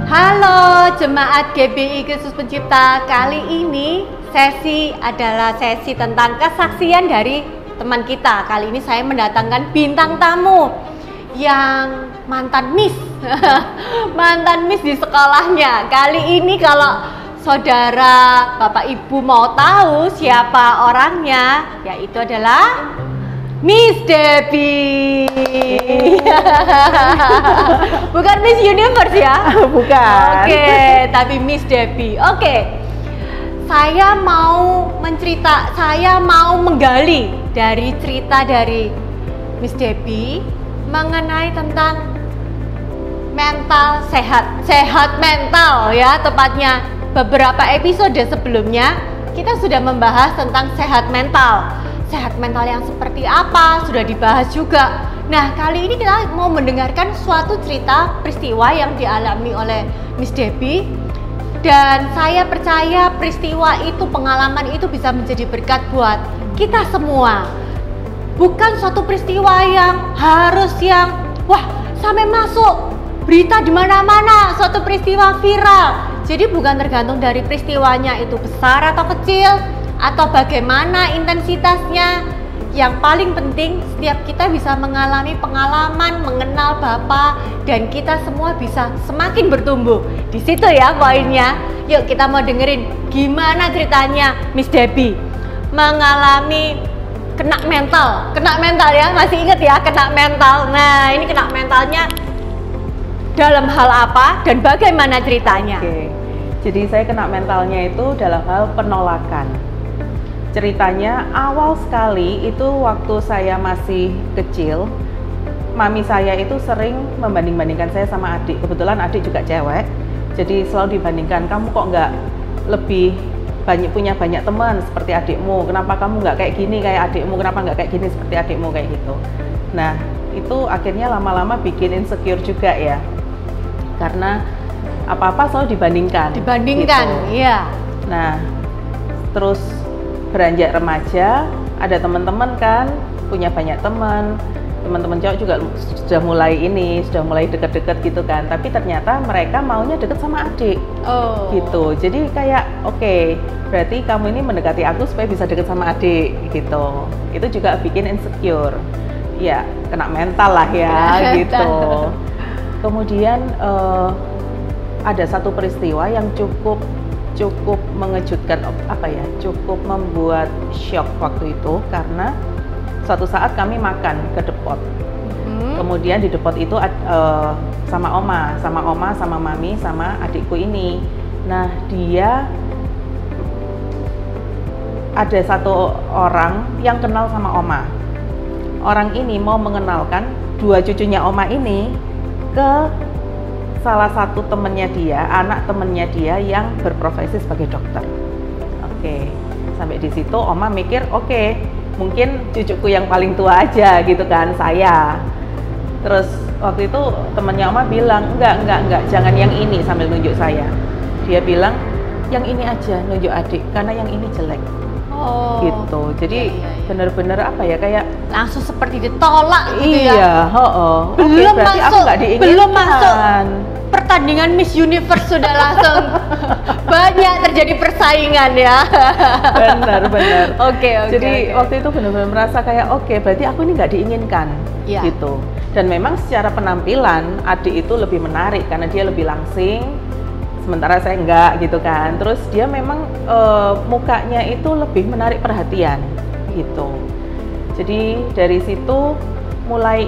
Halo jemaat GBI Kristus Pencipta. Kali ini sesi adalah sesi tentang kesaksian dari teman kita. Kali ini saya mendatangkan bintang tamu yang mantan Miss mantan Miss di sekolahnya. Kali ini kalau saudara Bapak Ibu mau tahu siapa orangnya, yaitu adalah Miss Debbie. Bukan Miss Universe ya? Bukan. Oke, tapi Miss Debbie. Oke. Saya mau menggali dari cerita dari Miss Debbie mengenai tentang mental sehat mental ya, tepatnya beberapa episode sebelumnya kita sudah membahas tentang sehat mental yang seperti apa, sudah dibahas juga. Nah, kali ini kita mau mendengarkan suatu cerita peristiwa yang dialami oleh Miss Debbie. Dan saya percaya peristiwa itu, pengalaman itu bisa menjadi berkat buat kita semua. Bukan suatu peristiwa yang harus wah, sampai masuk berita di mana-mana, suatu peristiwa viral. Jadi bukan tergantung dari peristiwanya itu besar atau kecil, atau bagaimana intensitasnya. Yang paling penting setiap kita bisa mengalami pengalaman, mengenal Bapa, dan kita semua bisa semakin bertumbuh. Di situ ya poinnya. Yuk kita mau dengerin gimana ceritanya Miss Debbie mengalami kena mental ya, masih inget ya kena mental. Nah, ini kena mentalnya dalam hal apa dan bagaimana ceritanya? Oke. Jadi saya kena mentalnya itu dalam hal penolakan. Ceritanya awal sekali itu waktu saya masih kecil, mami saya itu sering membanding-bandingkan saya sama adik. Kebetulan adik juga cewek, jadi selalu dibandingkan, kamu kok nggak lebih punya banyak teman seperti adikmu, kenapa kamu nggak kayak gini kayak adikmu, kenapa nggak kayak gini seperti adikmu, kayak gitu. Nah, itu akhirnya lama-lama bikin insecure juga ya, karena apa-apa selalu dibandingkan gitu. Iya. Nah, terus beranjak remaja, ada teman-teman kan, punya banyak teman-teman cowok juga sudah mulai deket-deket gitu kan, tapi ternyata mereka maunya deket sama adik. Gitu. Jadi kayak oke, berarti kamu ini mendekati aku supaya bisa deket sama adik gitu. Itu juga bikin insecure ya, kena mental lah ya gitu. Kemudian ada satu peristiwa yang cukup mengejutkan, cukup membuat shock waktu itu, karena suatu saat kami makan ke depot. Kemudian di depot itu sama oma, sama mami, sama adikku ini. Nah, dia ada satu orang yang kenal sama oma. Orang ini mau mengenalkan dua cucunya oma ini ke salah satu temennya dia, anak temennya dia yang berprofesi sebagai dokter. Oke, sampai di situ oma mikir, oke, mungkin cucuku yang paling tua aja gitu kan, saya. Terus waktu itu temennya oma bilang, enggak, jangan yang ini, sambil nunjuk saya. Dia bilang, yang ini aja, nunjuk adik, karena yang ini jelek. Gitu. Jadi bener-bener kayak langsung seperti ditolak gitu ya. Iya, belum masuk pertandingan Miss Universe sudah langsung banyak terjadi persaingan ya. Benar. Oke. Jadi waktu itu benar-benar merasa kayak berarti aku ini nggak diinginkan gitu. Dan memang secara penampilan adik itu lebih menarik karena dia lebih langsing, sementara saya enggak gitu kan. Terus dia memang mukanya itu lebih menarik perhatian gitu. Jadi dari situ mulai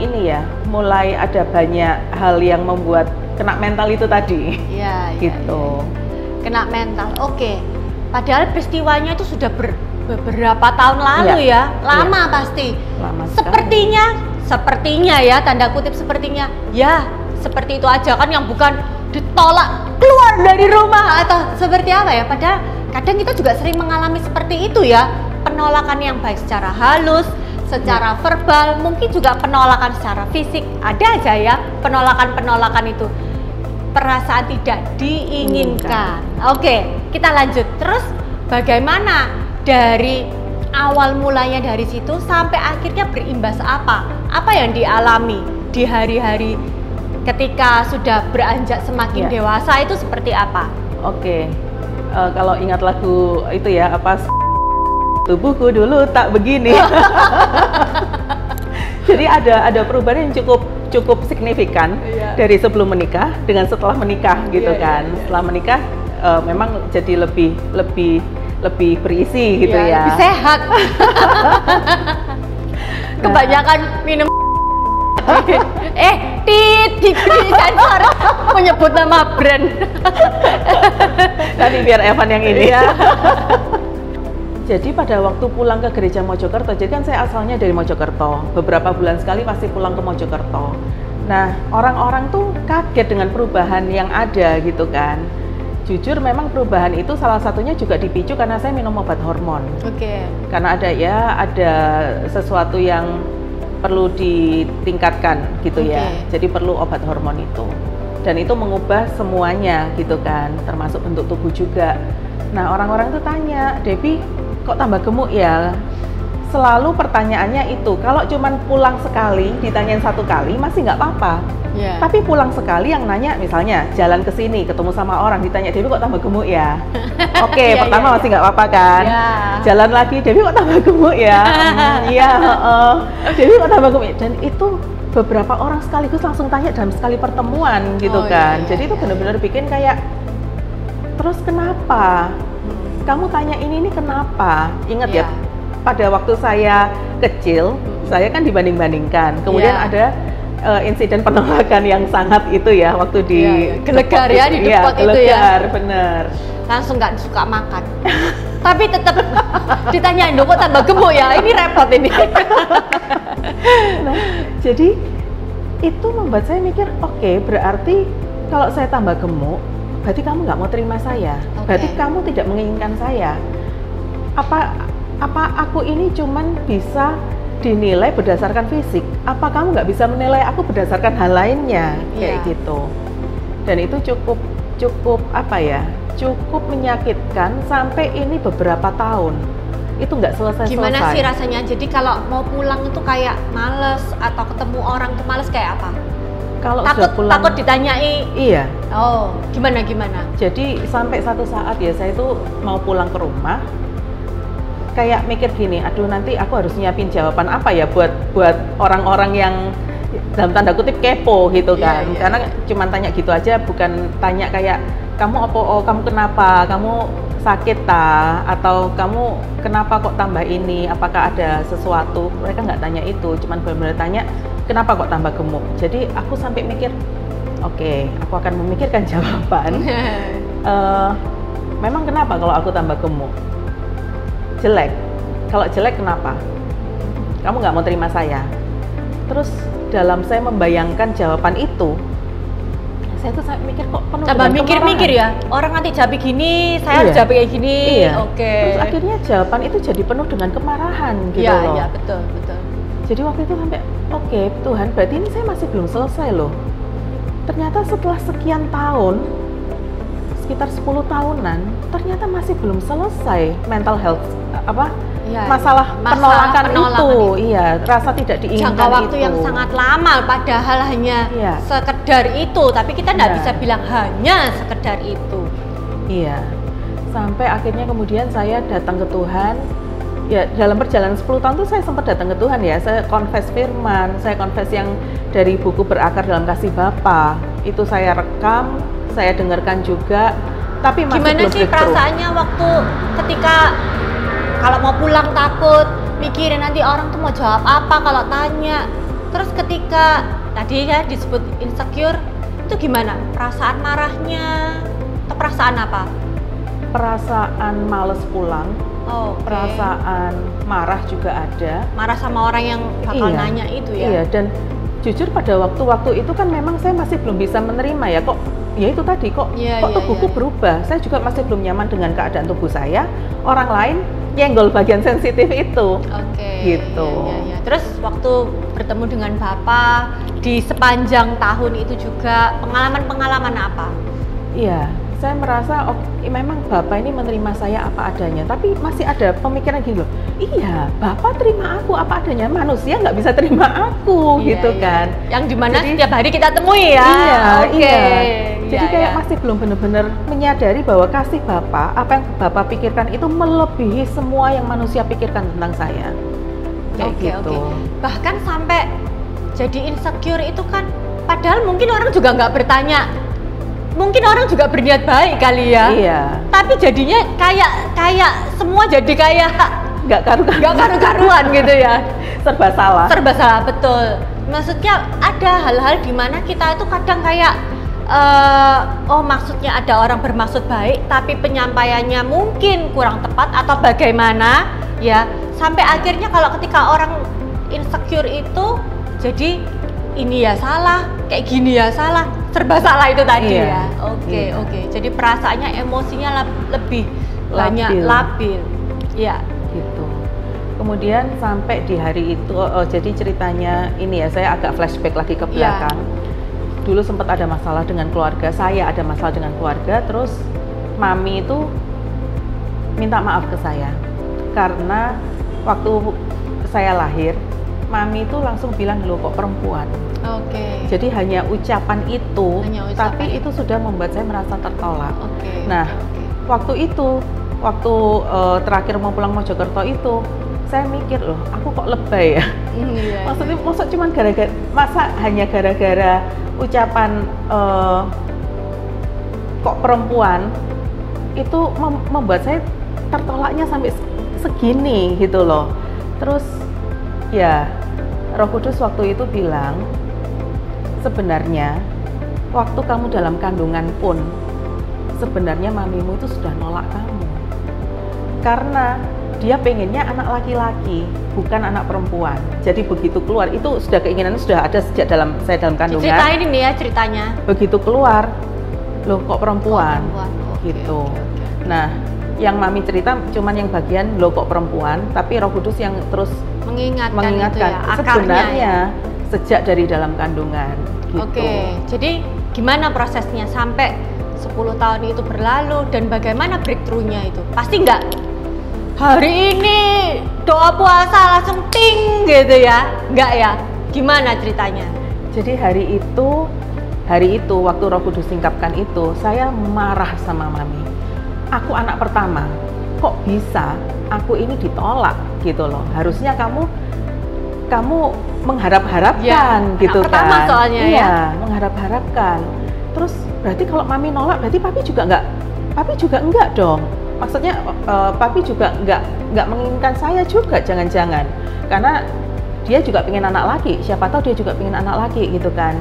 ada banyak hal yang membuat kena mental itu tadi. Iya. Gitu. Kena mental. Oke. Padahal peristiwanya itu sudah beberapa tahun lalu ya. Lama pasti. Lama sekali. Sepertinya ya, tanda kutip sepertinya. Ya, seperti itu aja kan, yang bukan ditolak keluar dari rumah atau seperti apa ya. Padahal kadang kita juga sering mengalami seperti itu ya, penolakan yang baik secara halus, secara verbal, mungkin juga penolakan secara fisik. Ada aja ya penolakan itu, perasaan tidak diinginkan. Oke, kita lanjut. Terus bagaimana dari awal mulanya dari situ sampai akhirnya berimbas apa yang dialami di hari-hari ketika sudah beranjak semakin dewasa itu seperti apa? Oke. Kalau ingat lagu itu ya, apa, tubuhku dulu tak begini. Jadi ada perubahan yang cukup signifikan dari sebelum menikah dengan setelah menikah gitu kan. Setelah menikah memang jadi lebih berisi gitu ya. Lebih sehat. Kebanyakan minum di sensor menyebut nama brand. Nanti biar Evan yang ini ya. Jadi pada waktu pulang ke gereja Mojokerto, jadi kan saya asalnya dari Mojokerto, beberapa bulan sekali pasti pulang ke Mojokerto. Nah, orang-orang tuh kaget dengan perubahan yang ada gitu kan. Jujur memang perubahan itu salah satunya juga dipicu karena saya minum obat hormon. Karena ada sesuatu yang perlu ditingkatkan gitu ya. Jadi perlu obat hormon itu. Dan itu mengubah semuanya gitu kan, termasuk bentuk tubuh juga. Nah, orang-orang tuh tanya, "Debbie, kok tambah gemuk ya?" Selalu pertanyaannya itu, kalau cuman pulang sekali, ditanyain satu kali masih nggak apa-apa. Tapi pulang sekali yang nanya, misalnya jalan ke sini ketemu sama orang ditanya, "Debbie kok tambah gemuk ya?" Oke, pertama masih nggak apa-apa kan. Jalan lagi, "Debbie kok tambah gemuk ya?" Iya, "Debbie kok tambah gemuk ya?" Dan itu beberapa orang sekaligus langsung tanya dalam sekali pertemuan gitu kan. Jadi itu benar-benar bikin kayak, terus kenapa? Kamu tanya ini kenapa? Ingat ya, pada waktu saya kecil, saya kan dibanding-bandingkan. Kemudian ada insiden penolakan yang sangat itu ya, waktu di gelegar ya, di depot itu ya. Bener. Langsung nggak suka makan. Tapi tetap ditanyain, "Kok tambah gemuk ya?" Ini repot ini. Nah, jadi itu membuat saya mikir, oke, berarti kalau saya tambah gemuk, berarti kamu nggak mau terima saya. Berarti kamu tidak menginginkan saya. Apa aku ini cuman bisa dinilai berdasarkan fisik? Apa kamu nggak bisa menilai aku berdasarkan hal lainnya? Kayak gitu. Dan itu cukup apa ya? Cukup menyakitkan sampai ini beberapa tahun. Itu nggak selesai-selesai. Gimana sih rasanya? Jadi kalau mau pulang itu kayak males, atau ketemu orang tuh males kayak apa? Kalau takut ditanyai. Iya. Oh, gimana? Jadi sampai satu saat ya, saya itu mau pulang ke rumah, kayak mikir gini, aduh nanti aku harus nyiapin jawaban apa ya buat orang-orang yang dalam tanda kutip kepo gitu kan. Karena cuma tanya gitu aja, bukan tanya kayak, "Kamu apa? Oh, kamu kenapa? Kamu sakit ta? Atau kamu kenapa kok tambah ini? Apakah ada sesuatu?" Mereka nggak tanya itu, cuman benar-benar tanya, "Kenapa kok tambah gemuk?" Jadi aku sampai mikir, oke, aku akan memikirkan jawaban. Memang kenapa kalau aku tambah gemuk? Jelek. Kalau jelek kenapa? Kamu nggak mau terima saya. Terus dalam saya membayangkan jawaban itu, saya tuh mikir kok penuh tambah dengan mikir-mikir ya, orang nanti jawab gini, saya harus jawab kayak gini. Terus akhirnya jawaban itu jadi penuh dengan kemarahan gitu loh. Iya, betul. Jadi waktu itu sampai, oke, Tuhan, berarti ini saya masih belum selesai loh. Ternyata setelah sekian tahun, sekitar 10 tahunan, ternyata masih belum selesai mental health, masalah penolakan itu. Iya, rasa tidak diinginkan jangka waktu yang sangat lama, padahal hanya sekedar itu, tapi kita nggak bisa bilang hanya sekedar itu. Iya, sampai akhirnya kemudian saya datang ke Tuhan. Ya, dalam perjalanan 10 tahun itu saya sempat datang ke Tuhan ya, saya confess firman, saya confess yang dari buku Berakar dalam Kasih Bapa, itu saya rekam, saya dengarkan juga, tapi masih gimana belum sih perasaannya waktu ketika kalau mau pulang takut, mikirin nanti orang tuh mau jawab apa kalau tanya, terus ketika tadi ya disebut insecure, itu gimana? Perasaan marahnya atau perasaan apa? Perasaan males pulang. Perasaan marah juga ada. Marah sama orang yang bakal nanya itu ya? Iya, dan jujur pada waktu itu kan memang saya masih belum bisa menerima ya, kok ya itu tadi kok tubuhku berubah. Saya juga masih belum nyaman dengan keadaan tubuh saya. Orang lain nyenggol bagian sensitif itu. Gitu. Iya. Terus waktu bertemu dengan Bapak di sepanjang tahun itu juga pengalaman-pengalaman apa? Iya, saya merasa memang Bapak ini menerima saya apa adanya, tapi masih ada pemikiran gini loh, iya, Bapak terima aku apa adanya, manusia nggak bisa terima aku gitu kan. Yang dimana Jadi, setiap hari kita temui ya. Iya, Oke. iya. Jadi Iya, kayak iya. masih belum benar-benar menyadari bahwa kasih Bapak, apa yang Bapak pikirkan itu melebihi semua yang manusia pikirkan tentang saya. Kayak Oke, gitu. oke. Bahkan sampai jadi insecure itu kan, padahal mungkin orang juga nggak bertanya, mungkin orang juga berniat baik kali ya. Iya. Tapi jadinya kayak semua jadi kayak Nggak karu-karuan. nggak karu-karuan gitu ya. Serba salah. Serba salah, betul. Maksudnya ada hal-hal di mana kita itu kadang kayak oh maksudnya ada orang bermaksud baik tapi penyampaiannya mungkin kurang tepat atau bagaimana ya, sampai akhirnya kalau ketika orang insecure itu jadi ini ya salah, kayak gini ya salah, serba salah itu tadi Iya. ya. Oke, Iya. oke. Jadi perasaannya, emosinya lebih banyak labil. Iya. Gitu. Kemudian sampai di hari itu, jadi ceritanya ini ya, saya agak flashback lagi ke belakang. Dulu sempat ada masalah dengan keluarga, saya ada masalah dengan keluarga, terus mami itu minta maaf ke saya. Karena waktu saya lahir, mami itu langsung bilang, loh kok perempuan. Oke. Jadi hanya ucapan itu, Hanya ucapan tapi itu sudah membuat saya merasa tertolak. Oke. Nah, oke. waktu itu, waktu terakhir mau pulang Mojokerto itu, saya mikir loh, aku kok lebay ya. Iya, Maksudnya, masa cuma gara-gara, masa hanya gara-gara ucapan kok perempuan itu membuat saya tertolaknya sampai segini gitu loh. Terus ya, Roh Kudus waktu itu bilang, sebenarnya waktu kamu dalam kandungan pun sebenarnya mamimu itu sudah nolak kamu, karena dia pengennya anak laki-laki, bukan anak perempuan. Jadi begitu keluar, itu sudah keinginannya sudah ada sejak saya dalam kandungan. Diceritain ini ya ceritanya. Begitu keluar, loh kok perempuan, Oke, gitu. oke, oke. Nah, yang mami cerita cuman yang bagian loh kok perempuan, tapi Roh Kudus yang terus Mengingatkan itu mengingatkan ya, akarnya sebenarnya ya. sejak dari dalam kandungan. Gitu. Oke, jadi gimana prosesnya sampai 10 tahun itu berlalu dan bagaimana breakthrough-nya itu? Pasti nggak hari ini doa puasa langsung ting gitu ya? Nggak ya? Gimana ceritanya? Jadi hari itu waktu Roh Kudus singkapkan itu, saya marah sama mami. Aku anak pertama, kok bisa aku ini ditolak gitu loh. Harusnya kamu mengharap-harapkan Ya, gitu anak pertama kan. soalnya iya, ya. mengharap-harapkan. Terus berarti kalau mami nolak, berarti papi juga enggak dong. Maksudnya papi juga enggak menginginkan saya juga, jangan-jangan. Karena dia juga pengen anak laki, siapa tahu dia juga pengen anak laki gitu kan.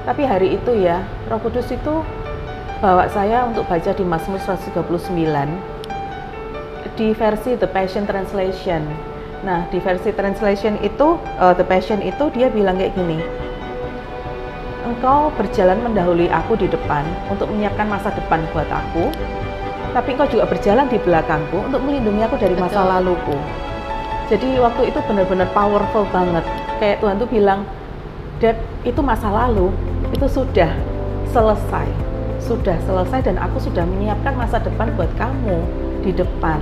Tapi hari itu ya, Roh Kudus itu bawa saya untuk baca di Mazmur 139 di versi The Passion Translation. Nah, di versi translation itu, The Passion itu dia bilang kayak gini, engkau berjalan mendahului aku di depan untuk menyiapkan masa depan buat aku, tapi engkau juga berjalan di belakangku untuk melindungi aku dari masa Betul. laluku. Jadi waktu itu benar-benar powerful banget. Kayak Tuhan tuh bilang, Deb, itu masa lalu, itu sudah selesai dan aku sudah menyiapkan masa depan buat kamu di depan.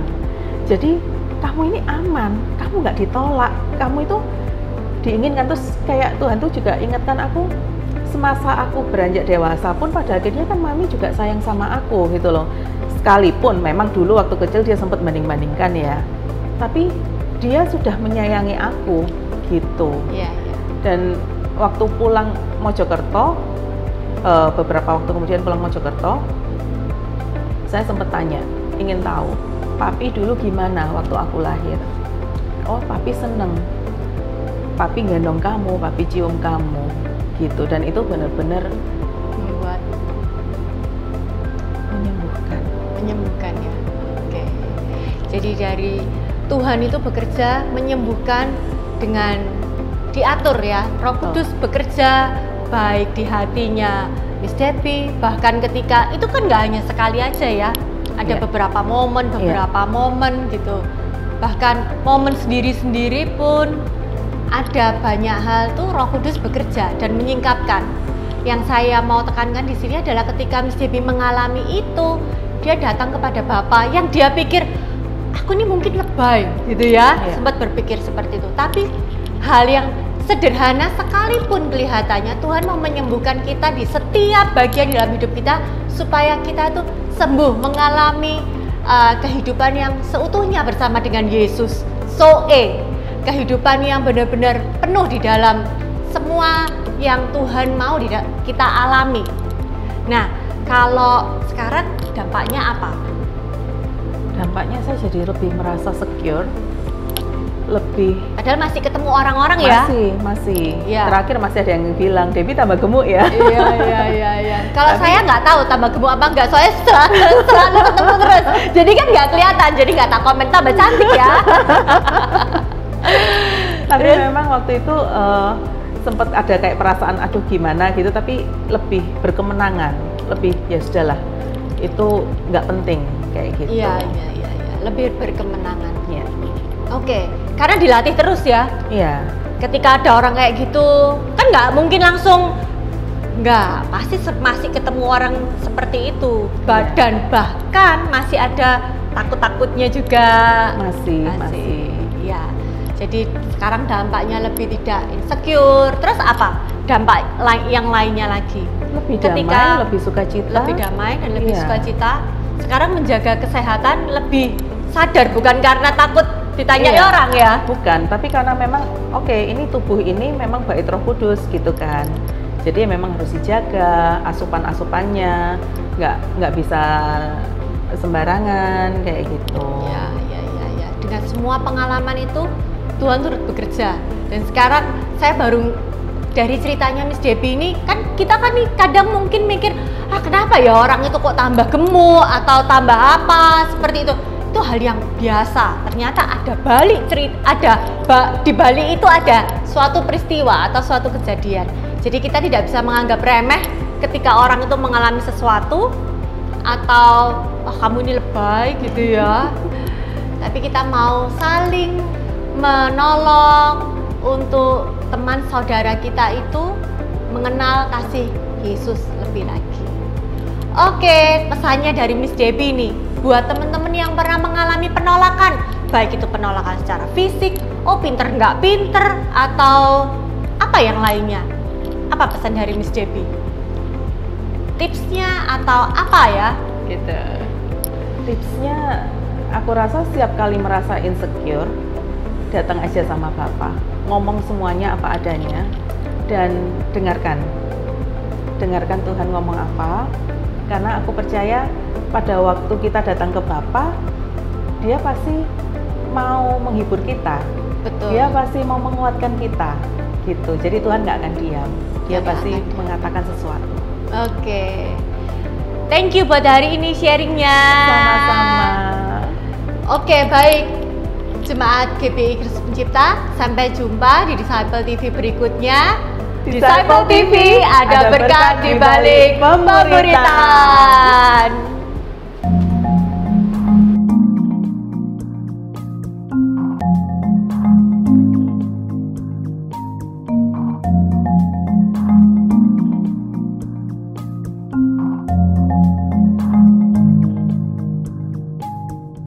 Jadi kamu ini aman, kamu nggak ditolak, kamu itu diinginkan. Terus kayak Tuhan tuh juga ingatkan aku, semasa aku beranjak dewasa pun pada akhirnya kan mami juga sayang sama aku gitu loh. Sekalipun memang dulu waktu kecil dia sempat banding-bandingkan ya, tapi dia sudah menyayangi aku gitu. Iya, iya. Dan waktu pulang Mojokerto, beberapa waktu kemudian pulang Mojokerto, saya sempat tanya, ingin tahu, papi dulu gimana waktu aku lahir? Oh, papi seneng, papi gendong kamu, papi cium kamu, gitu. Dan itu benar-benar Membuat menyembuhkan ya. Oke. Jadi dari Tuhan itu bekerja menyembuhkan dengan diatur ya. Roh Kudus bekerja baik di hatinya Miss Debbie, bahkan ketika itu kan nggak hanya sekali aja ya. Ada beberapa momen gitu. Bahkan momen sendiri-sendiri pun ada banyak hal tuh Roh Kudus bekerja dan menyingkapkan. Yang saya mau tekankan di sini adalah ketika Miss Debbie mengalami itu, dia datang kepada Bapa yang dia pikir aku ini mungkin lebay gitu ya, Iya. sempat berpikir seperti itu. Tapi hal yang sederhana sekalipun kelihatannya, Tuhan mau menyembuhkan kita di setiap bagian dalam hidup kita supaya kita tuh sembuh, mengalami kehidupan yang seutuhnya bersama dengan Yesus. Kehidupan yang benar-benar penuh di dalam semua yang Tuhan mau kita alami. Nah, kalau sekarang dampaknya apa? Dampaknya saya jadi lebih merasa secure, lebih Padahal masih ketemu orang-orang ya. masih. Iya. Terakhir masih ada yang bilang, Debbie tambah gemuk ya. Iya. Kalau Tapi- saya nggak tahu tambah gemuk apa enggak, soalnya selalu ketemu terus. Jadi kan nggak kelihatan, jadi nggak tak komen tambah cantik ya. Tapi Terus? memang waktu itu sempat ada kayak perasaan aduh gimana gitu, tapi lebih berkemenangan, lebih ya sudahlah, itu nggak penting kayak gitu. Iya. Lebih berkemenangan. Iya. Oke, karena dilatih terus ya. Iya. Ketika ada orang kayak gitu, kan nggak mungkin langsung, nggak, pasti masih ketemu orang seperti itu. Dan bahkan masih ada takut-takutnya juga. Masih. Ya, jadi sekarang dampaknya lebih tidak insecure. Terus apa? Dampak yang lainnya lagi. Lebih Ketika damai, lebih sukacita. lebih damai dan lebih Iya. sukacita. Sekarang menjaga kesehatan lebih sadar, bukan karena takut ditanyai Iya. orang ya. Bukan, tapi karena memang oke, ini tubuh ini memang bait Roh Kudus gitu kan. Jadi memang harus dijaga asupan-asupannya, nggak bisa sembarangan kayak gitu. Ya. Dengan semua pengalaman itu Tuhan turut bekerja. Dan sekarang saya baru dari ceritanya Miss Debbie ini, kan kita kan nih kadang mungkin mikir, kenapa ya orang itu kok tambah gemuk atau tambah apa seperti itu. Itu hal yang biasa. Ternyata ada balik cerita, di balik itu ada suatu peristiwa atau suatu kejadian. Jadi kita tidak bisa menganggap remeh ketika orang itu mengalami sesuatu atau kamu ini lebay gitu ya. Tapi kita mau saling menolong untuk teman saudara kita itu mengenal kasih Yesus lebih lagi. Oke, pesannya dari Miss Debbie nih buat teman-teman yang pernah mengalami penolakan, baik itu penolakan secara fisik, pinter nggak pinter, atau apa yang lainnya. Apa pesan dari Miss Debbie? Tipsnya atau apa ya? Gitu. Tipsnya, aku rasa setiap kali merasa insecure, datang aja sama Bapak, ngomong semuanya apa adanya, dan dengarkan Tuhan ngomong apa, karena aku percaya pada waktu kita datang ke Bapak, Dia pasti mau menghibur kita, Betul. Dia pasti mau menguatkan kita, gitu. Jadi Tuhan nggak akan diam, Dia Nggak pasti akan diam. mengatakan sesuatu. Oke. Thank you buat hari ini sharingnya. Sama-sama. Oke, baik. Jemaat GPI Kristus Pencipta, sampai jumpa di Disciple TV berikutnya. Disciple TV, ada berkat di balik pemberitaan.